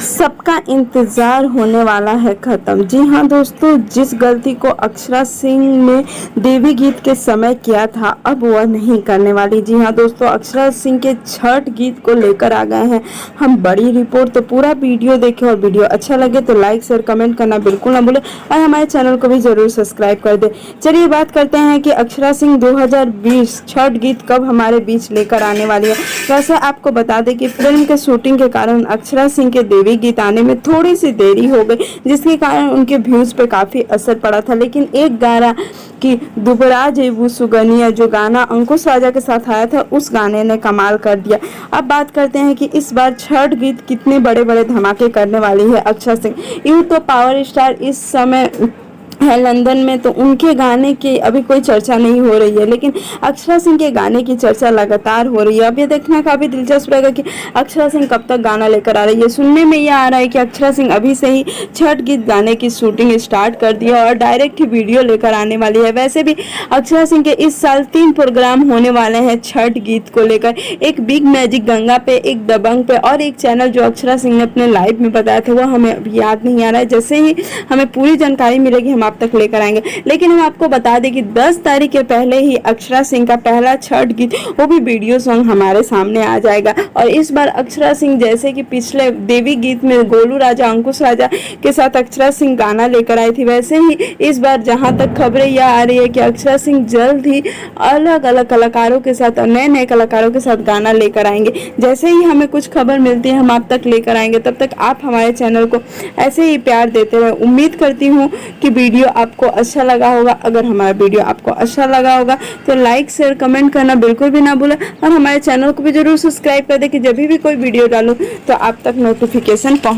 सबका इंतजार होने वाला है खत्म। जी हाँ दोस्तों, जिस गलती को अक्षरा सिंह ने देवी गीत के समय किया था, अब वह नहीं करने वाली। जी हाँ दोस्तों, अक्षरा सिंह के छठ गीत को लेकर आ गए हैं हम बड़ी रिपोर्ट। तो पूरा वीडियो देखें और वीडियो अच्छा लगे तो लाइक शेयर कमेंट करना बिल्कुल ना भूलें और हमारे चैनल को भी जरूर सब्सक्राइब कर दें। चलिए बात करते हैं कि अक्षरा सिंह 2020 छठ गीत कब हमारे बीच लेकर आने वाली है। वैसे आपको बता दें कि फिल्म के शूटिंग के कारण अक्षरा सिंह के देवी गीत आने में थोड़ी सी देरी हो गई, जिसके कारण उनके व्यूज पे काफी असर पड़ा था। लेकिन एक गाना कि दुबरा जेबू सुगनिया, जो गाना अंकुश राजा के साथ आया था, उस गाने ने कमाल कर दिया। अब बात करते हैं कि इस बार छठ गीत कितने बड़े बड़े धमाके करने वाली है अक्षरा सिंह। यूं तो पावर स्टार इस समय है लंदन में, तो उनके गाने की अभी कोई चर्चा नहीं हो रही है, लेकिन अक्षरा सिंह के गाने की चर्चा लगातार हो रही है। अब ये देखना काफी दिलचस्प रहेगा कि अक्षरा सिंह कब तक गाना लेकर आ रही है। सुनने में ये आ रहा है कि अक्षरा सिंह अभी से ही छठ गीत गाने की शूटिंग स्टार्ट कर दी है और डायरेक्ट ही वीडियो लेकर आने वाली है। वैसे भी अक्षरा सिंह के इस साल 3 प्रोग्राम होने वाले हैं छठ गीत को लेकर, एक बिग मैजिक गंगा पे, एक दबंग पे और एक चैनल जो अक्षरा सिंह ने अपने लाइव में बताया था, वह हमें अभी याद नहीं आ रहा है। जैसे ही हमें पूरी जानकारी मिलेगी हम आप तक लेकर आएंगे। लेकिन हम आपको बता दें कि 10 तारीख के पहले ही अक्षरा सिंह का पहला छठ गीत, वो भी वीडियो सॉन्ग हमारे सामने आ जाएगा। और इस बार अक्षरा सिंह जैसे कि पिछले देवी गीत में गोलू राजा, अंकुश राजा के साथ अक्षरा सिंह गाना लेकर आई थी, वैसे ही इस बार जहां तक खबरें यह आ रही है कि अक्षरा सिंह जल्द ही अलग अलग कलाकारों के साथ और नए नए कलाकारों के साथ गाना लेकर आएंगे। जैसे ही हमें कुछ खबर मिलती है हम आप तक लेकर आएंगे। तब तक आप हमारे चैनल को ऐसे ही प्यार देते रहे। उम्मीद करती हूँ कि वीडियो आपको अच्छा लगा होगा। अगर हमारा वीडियो आपको अच्छा लगा होगा तो लाइक शेयर कमेंट करना बिल्कुल भी ना भूलें और हमारे चैनल को भी जरूर सब्सक्राइब कर दें कि जब भी कोई वीडियो डालूं तो आप तक नोटिफिकेशन पहुंचे।